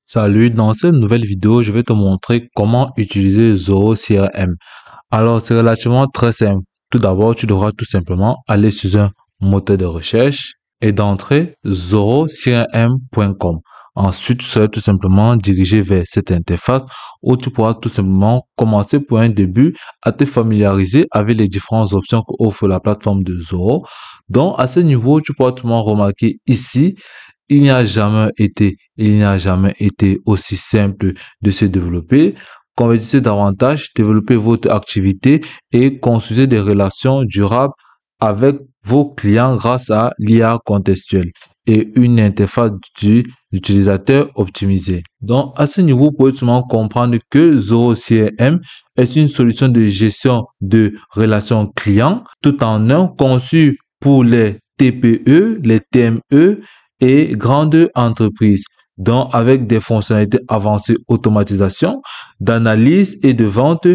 Salut, dans cette nouvelle vidéo, je vais te montrer comment utiliser Zoho CRM. Alors, c'est relativement très simple. Tout d'abord, tu devras tout simplement aller sur un moteur de recherche et d'entrer zorocrm.com. Ensuite, tu seras tout simplement dirigé vers cette interface où tu pourras tout simplement commencer pour un début à te familiariser avec les différentes options qu'offre la plateforme de Zoho. Donc, à ce niveau, tu pourras tout simplement remarquer ici il n'y a jamais été aussi simple de se développer. Convertissez davantage, développez votre activité et construisez des relations durables avec vos clients grâce à l'IA contextuelle et une interface d'utilisateur optimisée. Donc, à ce niveau, vous pouvez tout simplement comprendre que Zoho CRM est une solution de gestion de relations clients tout en un conçu pour les TPE, les TME et grandes entreprises. Donc, avec des fonctionnalités avancées d'automatisation, d'analyse et de vente,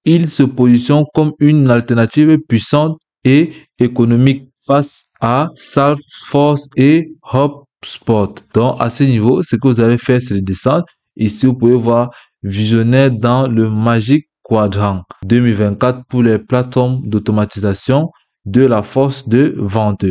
il se positionne comme une alternative puissante et économique face à Salesforce et HubSpot. Donc, à ce niveau, ce que vous allez faire, c'est de descendre. Ici, vous pouvez voir visionnaire dans le Magic Quadrant 2024 pour les plateformes d'automatisation de la force de vente.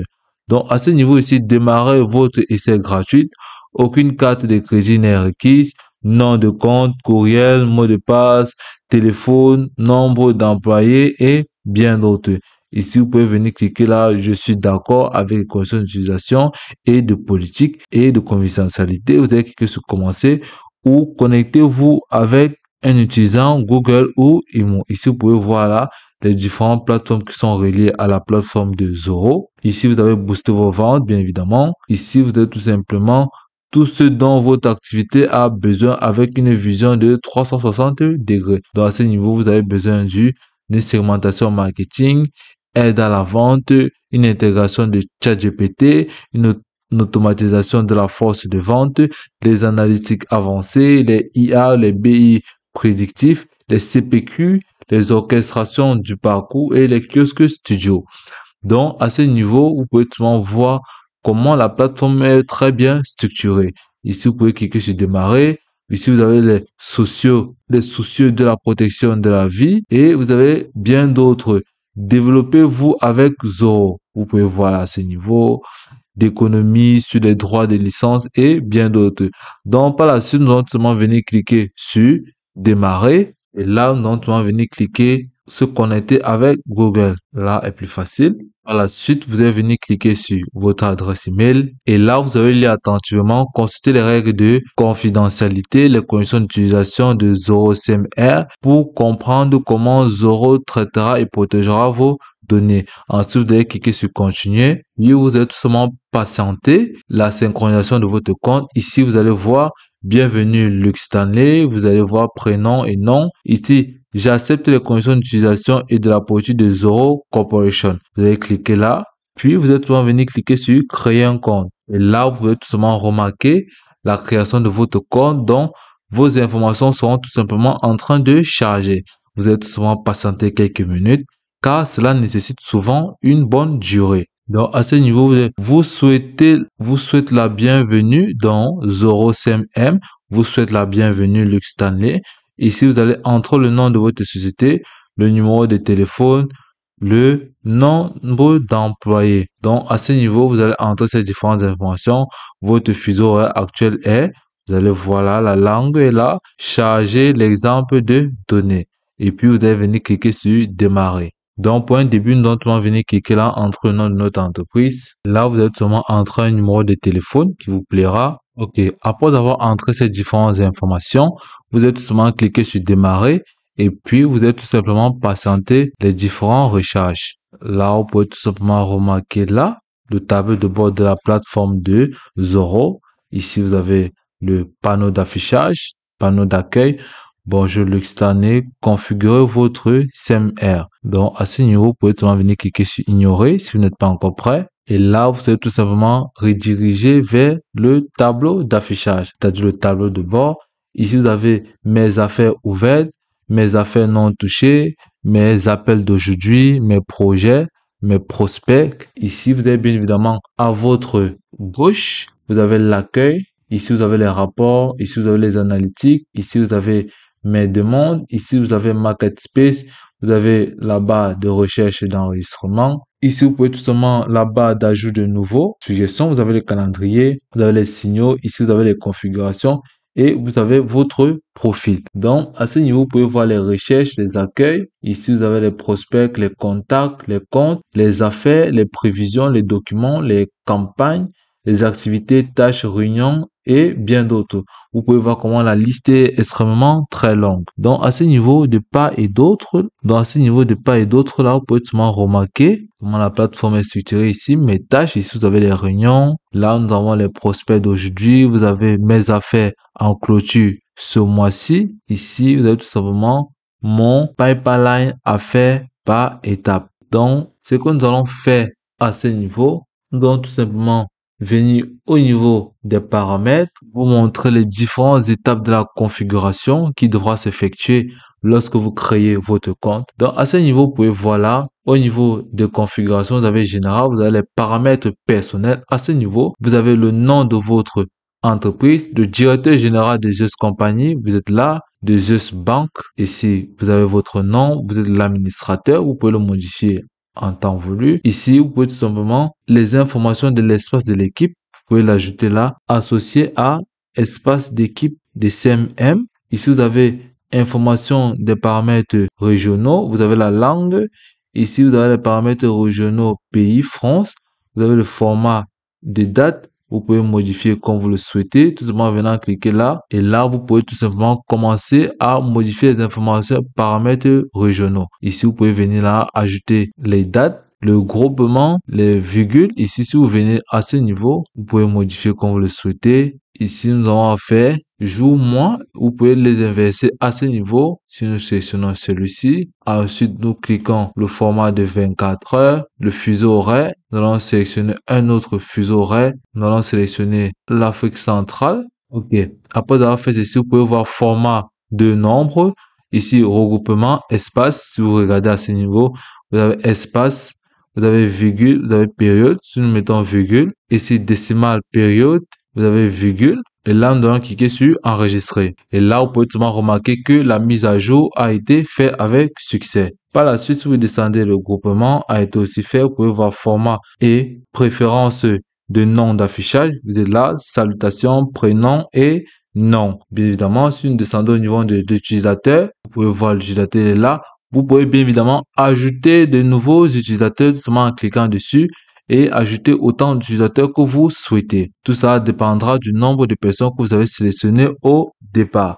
Donc, à ce niveau ici, démarrez votre essai gratuit. Aucune carte de crédit n'est requise. Nom de compte, courriel, mot de passe, téléphone, nombre d'employés et bien d'autres. Ici, vous pouvez venir cliquer là, je suis d'accord avec les conditions d'utilisation et de politique et de confidentialité. Vous allez cliquer sur commencer ou connectez-vous avec un utilisant Google ou Imo. Ici, vous pouvez voir là les différentes plateformes qui sont reliées à la plateforme de Zoho. Ici, vous avez boosté vos ventes, bien évidemment. Ici, vous avez tout simplement tout ce dont votre activité a besoin avec une vision de 360 degrés. Donc, à ce niveau, vous avez besoin d'une segmentation marketing, aide à la vente, une intégration de ChatGPT, une automatisation de la force de vente, les analytiques avancées, les IA, les BI prédictifs, les CPQ, les orchestrations du parcours et les kiosques studio. Donc, à ce niveau, vous pouvez tout voir comment la plateforme est très bien structurée. Ici, vous pouvez cliquer sur démarrer. Ici, vous avez les soucieux de la protection de la vie et vous avez bien d'autres. Développez-vous avec Zoho. Vous pouvez voir à ce niveau d'économie sur les droits de licence et bien d'autres. Donc, par la suite, nous allons seulement venir cliquer sur démarrer. Et là, nous allons seulement venir cliquer se connecter avec Google. Là est plus facile. Par la suite, vous allez venir cliquer sur votre adresse email et là, vous allez lire attentivement, consulter les règles de confidentialité, les conditions d'utilisation de Zoho CMR pour comprendre comment Zoho traitera et protégera vos données. Ensuite, vous allez cliquer sur continuer. Et vous allez tout simplement patienter la synchronisation de votre compte. Ici, vous allez voir bienvenue Luc Stanley. Vous allez voir prénom et nom. Ici, j'accepte les conditions d'utilisation et de la politique de Zoho Corporation. Vous allez cliquer là. Puis, vous êtes tout simplement venir cliquer sur créer un compte. Et là, vous pouvez tout simplement remarquer la création de votre compte dont vos informations seront tout simplement en train de charger. Vous allez tout simplement patienter quelques minutes car cela nécessite souvent une bonne durée. Donc, à ce niveau, vous souhaitez la bienvenue dans Zoho CMM, vous souhaitez la bienvenue Luc Stanley. Ici, vous allez entrer le nom de votre société, le numéro de téléphone, le nombre d'employés. Donc, à ce niveau, vous allez entrer ces différentes informations. Votre fuseau horaire actuel est, vous allez voir là, la langue est là, charger l'exemple de données. Et puis, vous allez venir cliquer sur démarrer. Donc, pour un début, nous allons venir cliquer là entre le nom de notre entreprise. Là, vous allez seulement entrer un numéro de téléphone qui vous plaira. OK. Après avoir entré ces différentes informations, vous allez tout simplement cliquer sur démarrer et puis vous allez tout simplement patienter les différents recharges. Là, vous pouvez tout simplement remarquer là le tableau de bord de la plateforme de Zoho. Ici, vous avez le panneau d'affichage, panneau d'accueil. Bonjour Luc Stanley, configurez votre CMR. Donc, à ce niveau, vous pouvez tout simplement venir cliquer sur ignorer si vous n'êtes pas encore prêt. Et là, vous allez tout simplement rediriger vers le tableau d'affichage, c'est-à-dire le tableau de bord. Ici, vous avez mes affaires ouvertes, mes affaires non touchées, mes appels d'aujourd'hui, mes projets, mes prospects. Ici, vous avez bien évidemment à votre gauche, vous avez l'accueil. Ici, vous avez les rapports. Ici, vous avez les analytiques. Ici, vous avez mes demandes. Ici, vous avez Market Space. Vous avez la barre de recherche et d'enregistrement. Ici, vous pouvez tout simplement la barre d'ajout de nouveaux suggestions. Vous avez le calendrier. Vous avez les signaux. Ici, vous avez les configurations et vous avez votre profil. Donc, à ce niveau, vous pouvez voir les recherches, les accueils. Ici, vous avez les prospects, les contacts, les comptes, les affaires, les prévisions, les documents, les campagnes, les activités, tâches, réunions et bien d'autres. Vous pouvez voir comment la liste est extrêmement très longue. Donc, à ce niveau de part et d'autre, là, vous pouvez seulement remarquer comment la plateforme est structurée ici. Mes tâches, ici, vous avez les réunions. Là, nous avons les prospects d'aujourd'hui. Vous avez mes affaires en clôture ce mois-ci. Ici, vous avez tout simplement mon pipeline à faire par étape. Donc, ce que nous allons faire à ce niveau, nous allons tout simplement venir au niveau des paramètres, vous montrer les différentes étapes de la configuration qui devra s'effectuer lorsque vous créez votre compte. Donc, à ce niveau, vous pouvez voir là, au niveau de configuration, vous avez général, vous avez les paramètres personnels. À ce niveau, vous avez le nom de votre entreprise, le directeur général de Zeus Compagnie, vous êtes là, de Zeus Bank. Ici, vous avez votre nom, vous êtes l'administrateur, vous pouvez le modifier en temps voulu. Ici, vous pouvez tout simplement les informations de l'espace de l'équipe. Vous pouvez l'ajouter là, associé à espace d'équipe des CMM. Ici, vous avez information des paramètres régionaux. Vous avez la langue. Ici, vous avez les paramètres régionaux pays, France. Vous avez le format de date. Vous pouvez modifier comme vous le souhaitez, tout simplement en venant cliquer là. Et là, vous pouvez tout simplement commencer à modifier les informations paramètres régionaux. Ici, vous pouvez venir là, ajouter les dates, le groupement, les virgules. Ici, si vous venez à ce niveau, vous pouvez modifier comme vous le souhaitez. Ici, nous avons fait jour, mois. Vous pouvez les inverser à ce niveau. Si nous sélectionnons celui-ci, ensuite nous cliquons le format de 24 heures, le fuseau horaire. Nous allons sélectionner un autre fuseau horaire. Nous allons sélectionner l'Afrique centrale. OK. Après avoir fait ceci, vous pouvez voir format de nombre. Ici, regroupement, espace. Si vous regardez à ce niveau, vous avez espace, vous avez virgule, vous avez période. Si nous mettons virgule, ici décimale période, vous avez virgule. Et là, nous allons cliquer sur enregistrer. Et là, vous pouvez tout simplement remarquer que la mise à jour a été faite avec succès. Par la suite, si vous descendez, le groupement a été aussi fait. Vous pouvez voir format et préférence de nom d'affichage. Vous êtes là, salutation, prénom et nom. Bien évidemment, si nous descendons au niveau de l'utilisateur, vous pouvez voir l'utilisateur est là. Vous pouvez bien évidemment ajouter de nouveaux utilisateurs seulement en cliquant dessus et ajouter autant d'utilisateurs que vous souhaitez. Tout ça dépendra du nombre de personnes que vous avez sélectionnées au départ.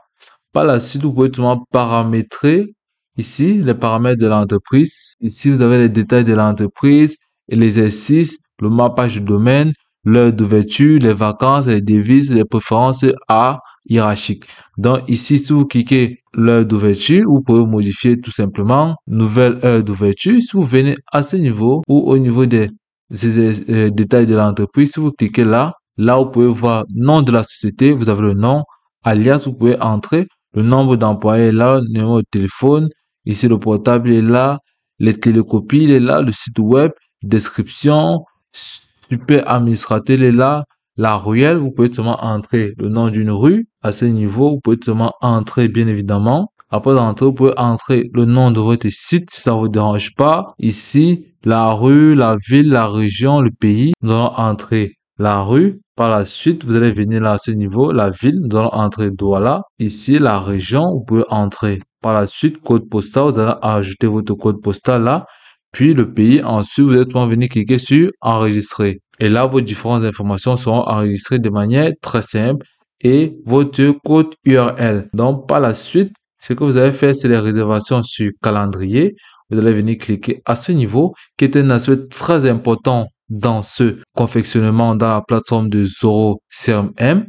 Par la suite, vous pouvez tout simplement paramétrer ici les paramètres de l'entreprise. Ici, vous avez les détails de l'entreprise et l'exercice, le mappage du domaine, l'heure d'ouverture, les vacances, les devises, les préférences à hiérarchique. Donc ici, si vous cliquez l'heure d'ouverture, vous pouvez modifier tout simplement nouvelle heure d'ouverture. Si vous venez à ce niveau ou au niveau des détails de l'entreprise, si vous cliquez là, vous pouvez voir nom de la société, vous avez le nom, alias, vous pouvez entrer le nombre d'employés là, le numéro de téléphone, ici le portable est là, les télécopies il est là, le site web, description, super administrateur est là, la ruelle, vous pouvez seulement entrer le nom d'une rue. À ce niveau, vous pouvez seulement entrer bien évidemment. Après entrer, vous pouvez entrer le nom de votre site si ça vous dérange pas. Ici, la rue, la ville, la région, le pays. Nous allons entrer la rue. Par la suite, vous allez venir là à ce niveau, la ville. Nous allons entrer Douala. Ici, la région, vous pouvez entrer. Par la suite, code postal, vous allez ajouter votre code postal là. Puis le pays. Ensuite, vous allez venir cliquer sur enregistrer. Et là, vos différentes informations seront enregistrées de manière très simple et votre code URL. Donc, par la suite, ce que vous allez faire, c'est les réservations sur calendrier. Vous allez venir cliquer à ce niveau, qui est un aspect très important dans ce confectionnement dans la plateforme de Zoro CRM.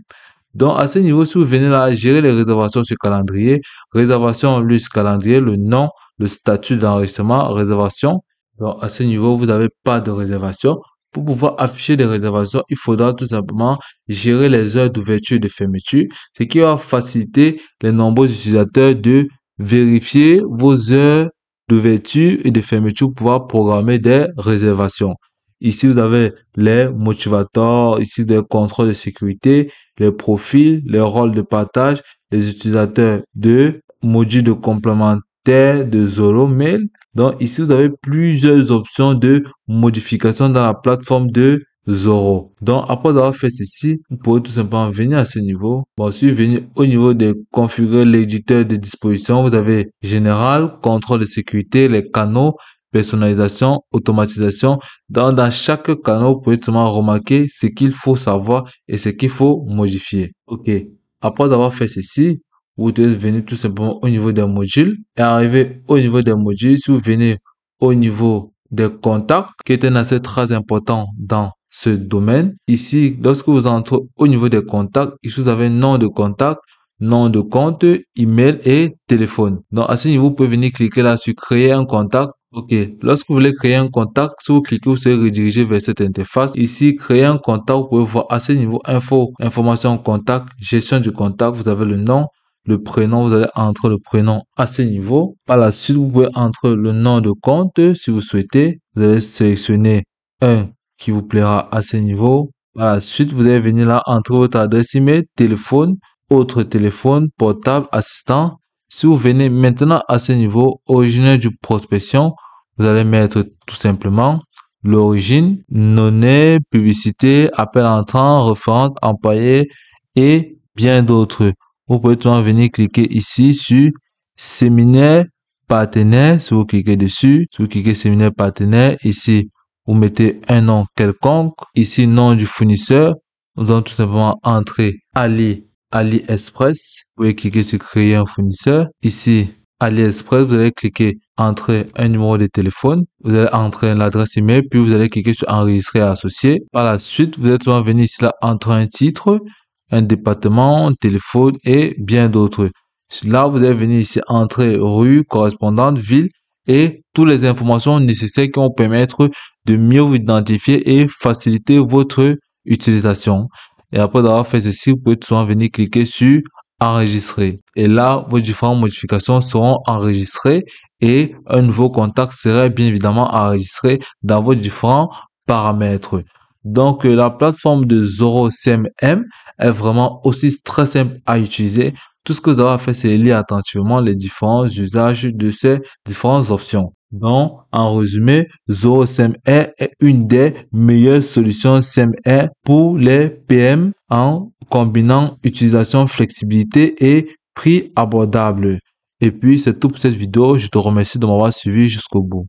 Donc, à ce niveau, si vous venez là, gérer les réservations sur calendrier, réservation liste calendrier, le nom, le statut d'enregistrement, réservation. Donc, à ce niveau, vous n'avez pas de réservation. Pour pouvoir afficher des réservations, il faudra tout simplement gérer les heures d'ouverture et de fermeture, ce qui va faciliter les nombreux utilisateurs de vérifier vos heures d'ouverture et de fermeture pour pouvoir programmer des réservations. Ici, vous avez les motivateurs, ici des contrôles de sécurité, les profils, les rôles de partage, les utilisateurs de modules de complémentaires de Zoro Mail. Donc ici, vous avez plusieurs options de modification dans la plateforme de Zoro. Donc après avoir fait ceci, vous pouvez tout simplement venir à ce niveau. Bon, si vous venez au niveau de configurer l'éditeur de disposition, vous avez général, contrôle de sécurité, les canaux, personnalisation, automatisation. Dans chaque canal, vous pouvez tout simplement remarquer ce qu'il faut savoir et ce qu'il faut modifier. OK. Après avoir fait ceci, vous devez venir tout simplement au niveau des modules et arriver au niveau des modules. Si vous venez au niveau des contacts, qui est un aspect très important dans ce domaine. Ici, lorsque vous entrez au niveau des contacts, ici vous avez nom de contact, nom de compte, email et téléphone. Donc à ce niveau, vous pouvez venir cliquer là sur créer un contact. OK. Lorsque vous voulez créer un contact, si vous cliquez, vous serez redirigé vers cette interface. Ici, créer un contact, vous pouvez voir à ce niveau info, information contact, gestion du contact. Vous avez le nom, le prénom, vous allez entrer le prénom à ce niveau. Par la suite, vous pouvez entrer le nom de compte si vous souhaitez. Vous allez sélectionner un qui vous plaira à ce niveau. Par la suite, vous allez venir là entrer votre adresse email, téléphone, autre téléphone, portable, assistant. Si vous venez maintenant à ce niveau, originaire du prospection, vous allez mettre tout simplement l'origine, données, publicité, appel entrant, référence, employé et bien d'autres. Vous pouvez tout venir cliquer ici sur séminaire partenaire. Si vous cliquez dessus, si vous cliquez séminaire partenaire, ici, vous mettez un nom quelconque. Ici, nom du fournisseur. Nous allons tout simplement entrer AliExpress. Vous pouvez cliquer sur créer un fournisseur. Ici, AliExpress, vous allez cliquer entrer un numéro de téléphone. Vous allez entrer l'adresse email, puis vous allez cliquer sur enregistrer et associer. Par la suite, vous allez tout venir ici là, entrer un titre, un département, un téléphone et bien d'autres. Là, vous allez venir ici entrer rue, correspondante, ville et toutes les informations nécessaires qui vont permettre de mieux vous identifier et faciliter votre utilisation. Et après avoir fait ceci, vous pouvez tout simplement venir cliquer sur enregistrer. Et là, vos différentes modifications seront enregistrées et un nouveau contact sera bien évidemment enregistré dans vos différents paramètres. Donc, la plateforme de Zoro CMM est vraiment aussi très simple à utiliser. Tout ce que vous avez à faire, c'est lire attentivement les différents usages de ces différentes options. Donc, en résumé, Zoro CMR est une des meilleures solutions CMR pour les PM en combinant utilisation, flexibilité et prix abordable. Et puis, c'est tout pour cette vidéo. Je te remercie de m'avoir suivi jusqu'au bout.